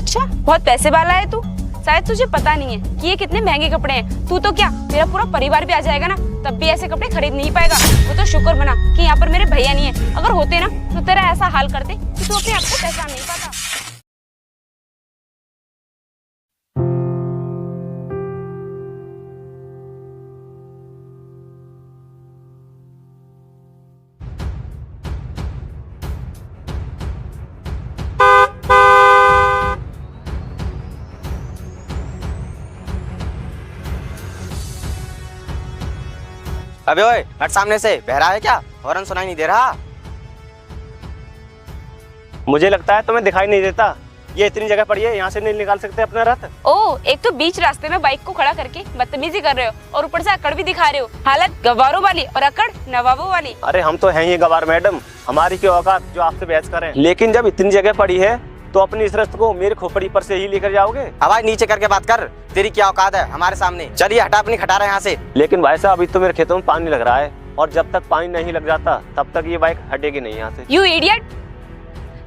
अच्छा, बहुत पैसे वाला है तू। शायद तुझे पता नहीं है कि ये कितने महंगे कपड़े हैं। तू तो क्या, तेरा पूरा परिवार भी आ जाएगा ना, तब भी ऐसे कपड़े खरीद नहीं पाएगा। वो तो शुक्र मना कि यहाँ पर मेरे भैया नहीं है। अगर होते ना तो तेरा ऐसा हाल करते कि तू अपने आप को पहचान नहीं पाता। अबे ओए, हट सामने से। बहरा है क्या? हॉर्न सुनाई नहीं दे रहा? मुझे लगता है तुम्हें दिखाई नहीं देता। ये इतनी जगह पड़ी है, यहाँ से नहीं निकाल सकते अपना रथ? ओ, एक तो बीच रास्ते में बाइक को खड़ा करके बदतमीजी कर रहे हो और ऊपर से अकड़ भी दिखा रहे हो। हालत गवारों वाली और अकड़ नवाबों वाली। अरे हम तो हैं ही गवार मैडम, हमारी क्या औकात जो आपसे बहस करें। लेकिन जब इतनी जगह पड़ी है तो अपनी इस रथ को मेरे खोपड़ी पर से ही लेकर जाओगे? आवाज नीचे करके बात कर। तेरी क्या औकात है हमारे सामने? चलिए हटा अपनी खटारा यहाँ से। लेकिन भाई साहब, अभी तो मेरे खेतों में पानी लग रहा है और जब तक पानी नहीं लग जाता तब तक ये बाइक हटेगी नहीं यहाँ से। You idiot!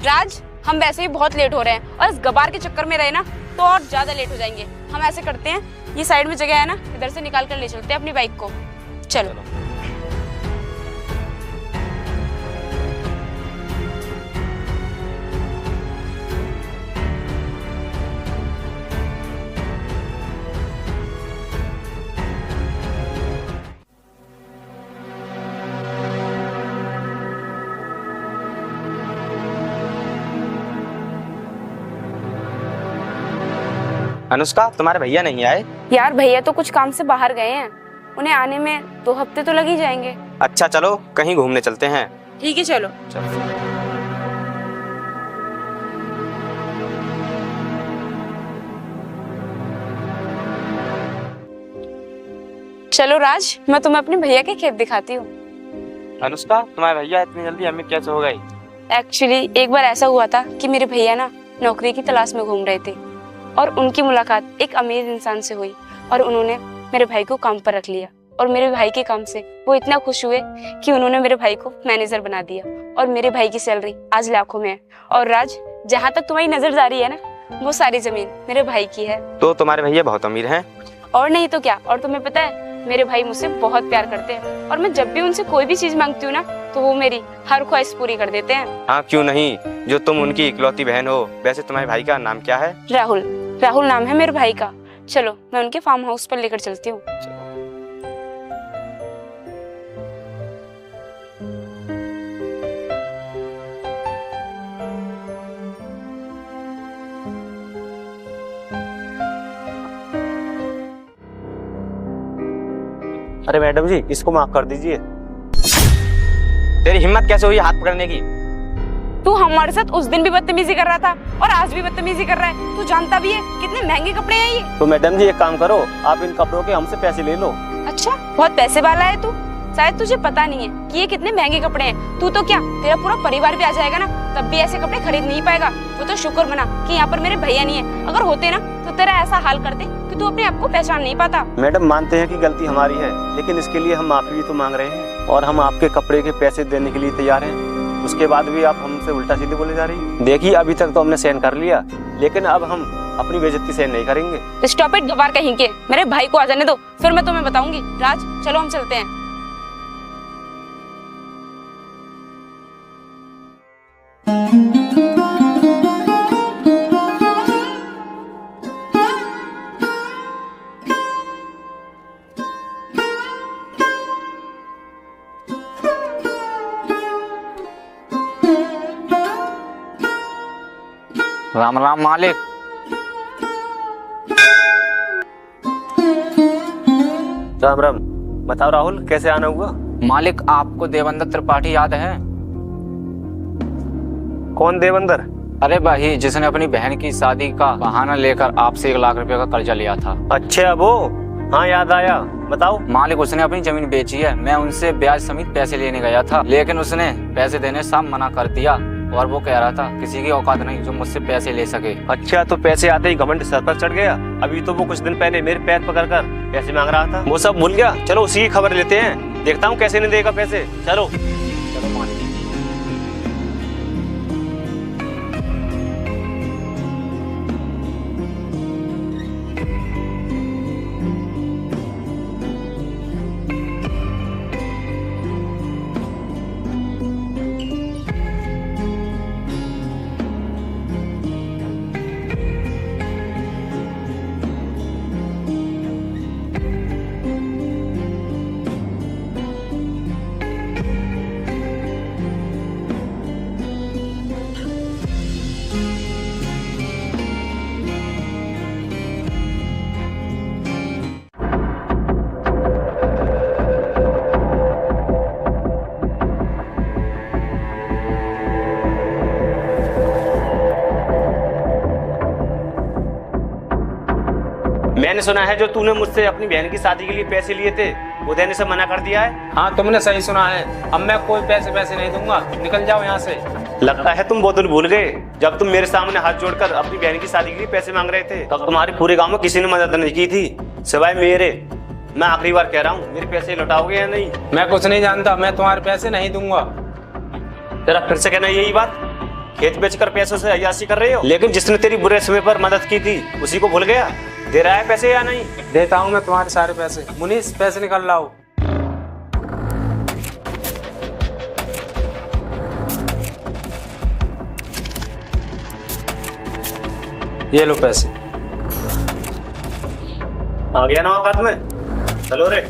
राज, हम वैसे ही बहुत लेट हो रहे हैं और इस गबार के चक्कर में रहे ना तो और ज्यादा लेट हो जाएंगे। हम ऐसे करते हैं, ये साइड में जगह है ना, इधर से निकाल कर ले चलते हैं अपनी बाइक को। चलो। अनुष्का, तुम्हारे भैया नहीं आए? यार, भैया तो कुछ काम से बाहर गए हैं। उन्हें आने में 2 हफ्ते तो लग ही जाएंगे। अच्छा चलो कहीं घूमने चलते हैं। ठीक है, चलो। चलो राज, मैं तुम्हें अपने भैया के खेत दिखाती हूँ। अनुष्का, तुम्हारे भैया इतनी जल्दी हमें कैसे हो गई? एक्चुअली एक बार ऐसा हुआ था कि मेरे भैया ना नौकरी की तलाश में घूम रहे थे और उनकी मुलाकात एक अमीर इंसान से हुई और उन्होंने मेरे भाई को काम पर रख लिया। और मेरे भाई के काम से वो इतना खुश हुए कि उन्होंने मेरे भाई को मैनेजर बना दिया और मेरे भाई की सैलरी आज लाखों में है। और राज, जहाँ तक तुम्हारी नजर जा रही है ना, वो सारी जमीन मेरे भाई की है। तो तुम्हारे भैया बहुत अमीर हैं? और नहीं तो क्या। और तुम्हें पता है, मेरे भाई मुझसे बहुत प्यार करते हैं और मैं जब भी उनसे कोई भी चीज मांगती हूँ ना तो वो मेरी हर ख्वाहिश पूरी कर देते हैं। हाँ, क्यों नहीं, जो तुम उनकी इकलौती बहन हो। वैसे तुम्हारे भाई का नाम क्या है? राहुल। राहुल नाम है मेरे भाई का। चलो, मैं उनके फार्म हाउस पर लेकर चलती हूँ। अरे मैडम जी, इसको माफ कर दीजिए। तेरी हिम्मत कैसे हुई हाथ पकड़ने की? तू हमारे साथ उस दिन भी बदतमीजी कर रहा था और आज भी बदतमीजी कर रहा है। तू जानता भी है कितने महंगे कपड़े हैं ये। तो मैडम जी, एक काम करो, आप इन कपड़ों के हमसे पैसे ले लो। अच्छा, बहुत पैसे वाला है तू। शायद तुझे पता नहीं है कि ये कितने महंगे कपड़े हैं। तू तो क्या, तेरा पूरा परिवार भी आ जाएगा ना, तब भी ऐसे कपड़े खरीद नहीं पाएगा। वो तो शुक्र मना कि यहाँ पर मेरे भैया नहीं है। अगर होते ना तो तेरा ऐसा हाल करते कि तू अपने आप को पहचान नहीं पाता। मैडम, मानते हैं कि गलती हमारी है, लेकिन इसके लिए हम माफी भी तो मांग रहे हैं और हम आपके कपड़े के पैसे देने के लिए तैयार हैं। उसके बाद भी आप हमसे उल्टा सीधे बोले जा रही हैं। देखिए, अभी तक तो हमने सहन कर लिया, लेकिन अब हम अपनी बेइज्जती सहन नहीं करेंगे। स्टॉप इट गवार कहीं के। मेरे भाई को आ जाने दो, फिर मैं तुम्हें बताऊंगी। राज, चलो हम चलते हैं। राम राम मालिक। राम राम। बताओ राहुल, कैसे आना हुआ? मालिक, आपको देवेंद्र त्रिपाठी याद है? कौन देवेंद्र? अरे भाई, जिसने अपनी बहन की शादी का बहाना लेकर आपसे 1 लाख रुपए का कर्जा लिया था। अच्छा, वो? हाँ, याद आया। बताओ। मालिक, उसने अपनी जमीन बेची है। मैं उनसे ब्याज समेत पैसे लेने गया था, लेकिन उसने पैसे देने से मना कर दिया और वो कह रहा था किसी की औकात नहीं जो मुझसे पैसे ले सके। अच्छा, तो पैसे आते ही घमंड सर पर चढ़ गया। अभी तो वो कुछ दिन पहले मेरे पैर पकड़कर पैसे मांग रहा था। वो सब भूल गया। चलो उसी की खबर लेते हैं, देखता हूँ कैसे नहीं देगा पैसे। चलो। चलो मालिक। मैंने सुना है जो तूने मुझसे अपनी बहन की शादी के लिए पैसे लिए थे वो देने से मना कर दिया है। हाँ तुमने सही सुना है, अब मैं कोई पैसे नहीं दूंगा, निकल जाओ यहाँ से। लगता है तुम वो दिन भूल गए जब तुम मेरे सामने हाथ जोड़कर अपनी बहन की शादी के लिए पैसे मांग रहे थे। तब तुम्हारे पूरे गांव में किसी ने मदद नहीं की थी सिवाय मेरे। मैं आखिरी बार कह रहा हूँ, मेरे पैसे लौटाओगे या नहीं? मैं कुछ नहीं जानता, मैं तुम्हारे पैसे नहीं दूंगा। तेरा फिर से कहना यही बात? खेत बेचकर पैसों से अय्याशी कर रहे हो, लेकिन जिसने तेरी बुरे समय पर मदद की थी उसी को भूल गया। दे रहा है पैसे या नहीं? देता हूँ मैं तुम्हारे सारे पैसे। मुनीस पैसे निकल लाओ। ये लो पैसे। आ गया ना औकात में? चलो रे।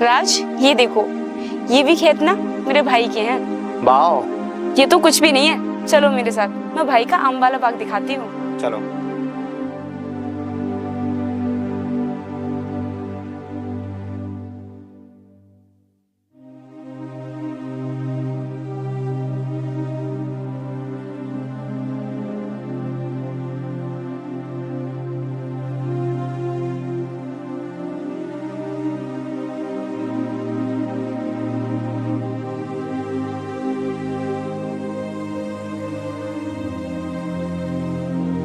राज, ये देखो, ये भी खेत ना मेरे भाई के हैं। वाह, ये तो कुछ भी नहीं है, चलो मेरे साथ, मैं भाई का आम वाला बाग दिखाती हूँ। चलो।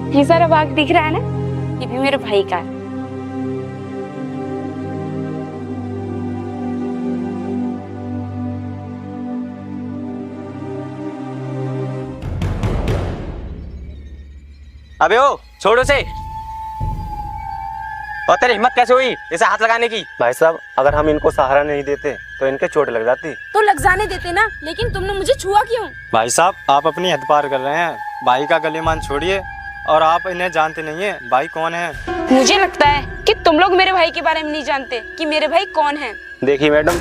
ये सारा बाग दिख रहा है ना, ये भी मेरे भाई का है। अबे ओ, छोड़ो से। और तेरी हिम्मत कैसे हुई इसे हाथ लगाने की? भाई साहब, अगर हम इनको सहारा नहीं देते तो इनके चोट लग जाती। तो लग जाने देते ना, लेकिन तुमने मुझे छुआ क्यों? भाई साहब, आप अपनी हद पार कर रहे हैं। भाई का गलेमान छोड़िए, और आप इन्हें जानते नहीं है भाई कौन है। मुझे लगता है कि तुम लोग मेरे भाई के बारे में नहीं जानते कि मेरे भाई कौन है। देखिए मैडम,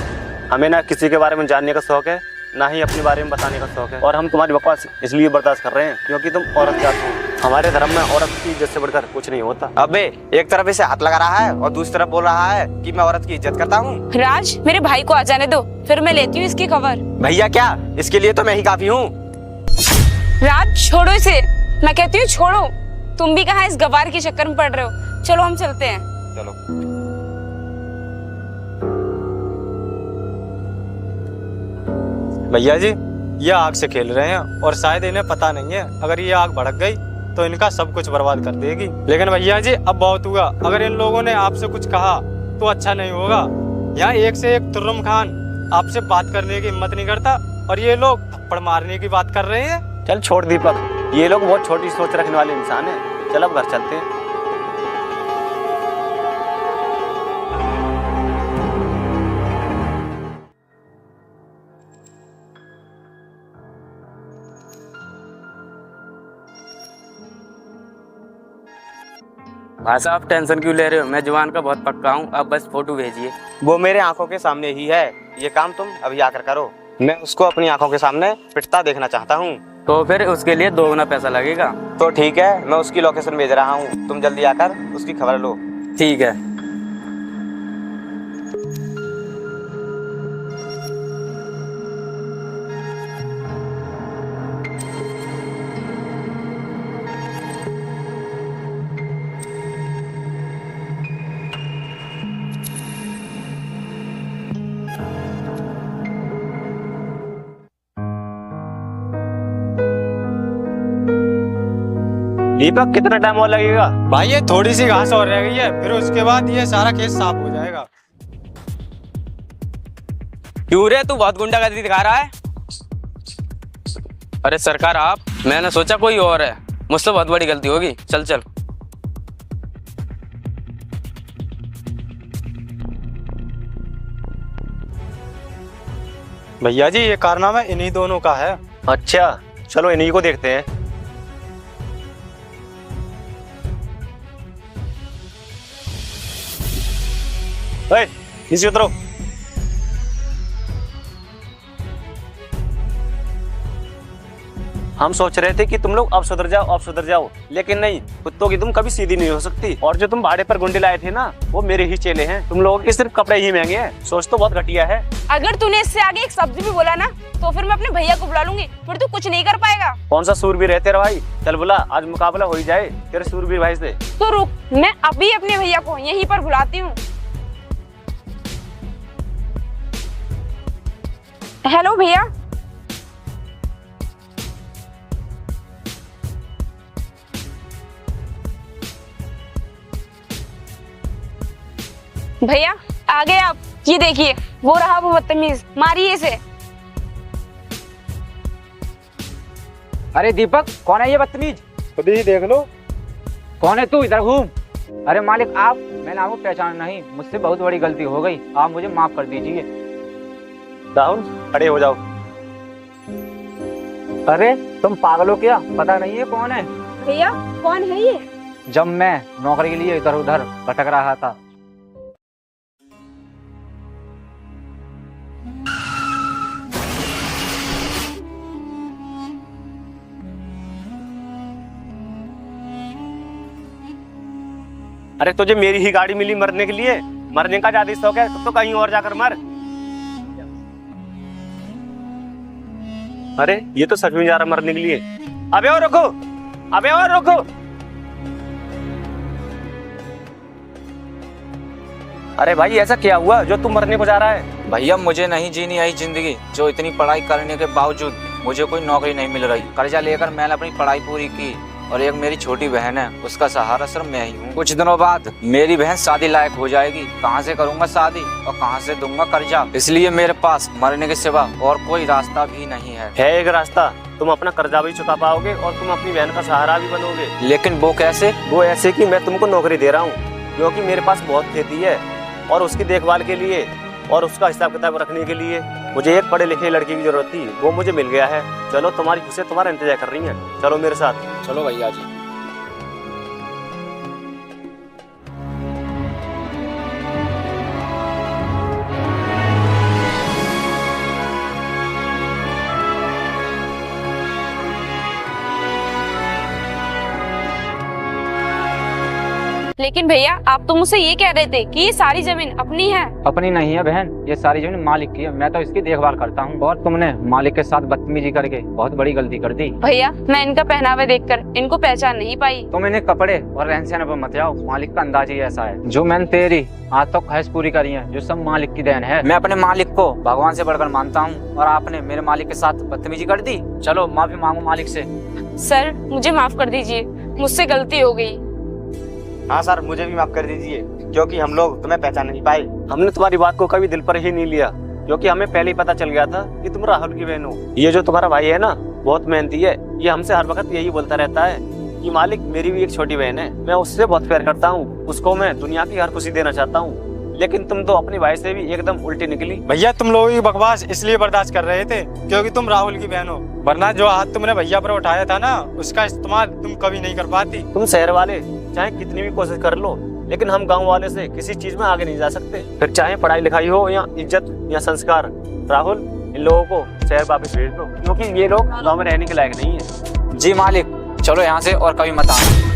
हमें ना किसी के बारे में जानने का शौक है, ना ही अपने बारे में बताने का शौक है। और हम तुम्हारी बकवास इसलिए बर्दाश्त कर रहे हैं क्योंकि तुम औरत जात हो। हमारे धर्म में औरत की इज्जत से बढ़कर कुछ नहीं होता। अबे, एक तरफ इसे हाथ लगा रहा है और दूसरी तरफ बोल रहा है कि मैं औरत की इज्जत करता हूँ। राज, मेरे भाई को आ जाने दो, फिर मैं लेती हूँ इसकी खबर। भैया क्या, इसके लिए तो मैं ही काफी हूँ। राज, छोड़ो इसे, मैं कहती हूँ छोड़ो। तुम भी कहाँ इस गवार के चक्कर में पड़ रहे हो। चलो हम चलते हैं। चलो। भैया जी, ये आग से खेल रहे हैं और शायद इन्हें पता नहीं है अगर ये आग भड़क गई तो इनका सब कुछ बर्बाद कर देगी। लेकिन भैया जी, अब बहुत हुआ। अगर इन लोगों ने आपसे कुछ कहा तो अच्छा नहीं होगा। यहाँ एक से एक तुर्रम खान आपसे बात करने की हिम्मत नहीं करता, और ये लोग थप्पड़ मारने की बात कर रहे हैं। चल छोड़ दीपक, ये लोग बहुत छोटी सोच रखने वाले इंसान हैं। चल अब घर चलते हैं। भाई साहब, टेंशन क्यों ले रहे हो? मैं जवान का बहुत पक्का हूँ, आप बस फोटो भेजिए। वो मेरे आंखों के सामने ही है, ये काम तुम अभी आकर करो। मैं उसको अपनी आंखों के सामने पिटता देखना चाहता हूँ। तो फिर उसके लिए 2 गुना पैसा लगेगा। तो ठीक है, मैं उसकी लोकेशन भेज रहा हूँ, तुम जल्दी आकर उसकी खबर लो। ठीक है। दीपक, कितना टाइम और लगेगा? भाई ये थोड़ी सी घास और रह गई है, फिर उसके बाद ये सारा खेत साफ हो जाएगा। क्यों रे, तू बहुत गुंडागर्दी दिखा रहा है? अरे सरकार आप, मैंने सोचा कोई और है, मुझसे बहुत बड़ी गलती होगी। चल चल। भैया जी, ये कारनामा इन्हीं दोनों का है। अच्छा, चलो इन्हीं को देखते हैं। नीचे उतरो। हम सोच रहे थे कि तुम लोग अब सुधर जाओ, लेकिन नहीं, कुत्तों की तुम कभी सीधी नहीं हो सकती। और जो तुम भाड़े पर गुंडे लाए थे ना, वो मेरे ही चेले हैं। तुम लोगों के सिर्फ कपड़े ही महंगे हैं, सोच तो बहुत घटिया है। अगर तूने इससे आगे एक शब्द भी बोला ना तो फिर मैं अपने भैया को बुला लूंगी, फिर तू कुछ नहीं कर पाएगा। कौन सा सूरवीर है तेरा भाई? चल बुला, आज मुकाबला हो ही जाए तेरे सूरवीर भाई से। तो रुक, मैं अभी अपने भैया को यहीं पर बुलाती हूँ। हेलो भैया। भैया आ गए आप, ये देखिए वो रहा वो बदतमीज, मारिए इसे। अरे दीपक, कौन है ये बदतमीज? खुद ही देख लो। कौन है तू? इधर घूम। अरे मालिक आप, मैंने आपको पहचान नहीं, मुझसे बहुत बड़ी गलती हो गई, आप मुझे माफ कर दीजिए। राहुल खड़े हो जाओ। अरे तुम पागल हो क्या? पता नहीं है कौन है? भैया कौन है ये? जब मैं नौकरी के लिए इधर उधर भटक रहा था। अरे तुझे मेरी ही गाड़ी मिली मरने के लिए? मरने का ज्यादा शौक है तो कहीं और जाकर मर। अरे ये तो सच में जा रहा मरने के लिए। अबे और रुको, अबे और रुको। अरे भाई ऐसा क्या हुआ जो तुम मरने को जा रहा है? भैया मुझे नहीं जीनी आई जिंदगी जो इतनी पढ़ाई करने के बावजूद मुझे कोई नौकरी नहीं मिल रही। कर्जा लेकर मैंने अपनी पढ़ाई पूरी की और एक मेरी छोटी बहन है, उसका सहारा सिर्फ मैं ही हूँ। कुछ दिनों बाद मेरी बहन शादी लायक हो जाएगी, कहाँ से करूँगा शादी और कहाँ से दूंगा कर्जा? इसलिए मेरे पास मरने के सिवा और कोई रास्ता भी नहीं है। एक रास्ता, तुम अपना कर्जा भी चुका पाओगे और तुम अपनी बहन का सहारा भी बनोगे। लेकिन वो कैसे? वो ऐसे कि मैं तुमको नौकरी दे रहा हूँ, क्योंकि मेरे पास बहुत खेती है और उसकी देखभाल के लिए और उसका हिसाब किताब रखने के लिए मुझे एक पढ़े लिखे लड़के की जरूरत थी, वो मुझे मिल गया है। चलो तुम्हारी खुशी तुम्हारा इंतजार कर रही है, चलो मेरे साथ। चलो भैया जी। लेकिन भैया आप तो मुझसे ये कह रहे थे कि ये सारी जमीन अपनी है। अपनी नहीं है बहन, ये सारी जमीन मालिक की है, मैं तो इसकी देखभाल करता हूँ। और तुमने मालिक के साथ बदतमीजी करके बहुत बड़ी गलती कर दी। भैया मैं इनका पहनावा देखकर इनको पहचान नहीं पाई। तुम इन्हें कपड़े और रहन सहन पर मत जाओ, मालिक का अंदाज ही ऐसा है। जो मैंने तेरी आज तक ख्वाहिश पूरी करी है, जो सब मालिक की देन है। मैं अपने मालिक को भगवान से बढ़कर मानता हूँ और आपने मेरे मालिक के साथ बदतमीजी कर दी। चलो माफी मांगो मालिक से। सर मुझे माफ कर दीजिए, मुझसे गलती हो गई। हाँ सर, मुझे भी माफ कर दीजिए, क्योंकि हम लोग तुम्हें पहचान नहीं पाए। हमने तुम्हारी बात को कभी दिल पर ही नहीं लिया, क्योंकि हमें पहले ही पता चल गया था कि तुम राहुल की बहन हो। ये जो तुम्हारा भाई है ना, बहुत मेहनती है, ये हमसे हर वक्त यही बोलता रहता है कि मालिक मेरी भी एक छोटी बहन है, मैं उससे बहुत प्यार करता हूँ, उसको मैं दुनिया की हर खुशी देना चाहता हूँ। लेकिन तुम तो अपने भाई से भी एकदम उल्टी निकली। भैया तुम लोगों की बकवास इसलिए बर्दाश्त कर रहे थे क्योंकि तुम राहुल की बहन हो, वरना जो हाथ तुमने भैया पर उठाया था ना, उसका इस्तेमाल तुम कभी नहीं कर पाती। तुम शहर वाले चाहे कितनी भी कोशिश कर लो, लेकिन हम गांव वाले से किसी चीज में आगे नहीं जा सकते, फिर चाहे पढ़ाई लिखाई हो या इज्जत या संस्कार। राहुल इन लोगों को शहर वापस भेज दो, क्योंकि ये लोग गाँव में रहने के लायक नहीं है। जी मालिक, चलो यहाँ से और कभी मत आना।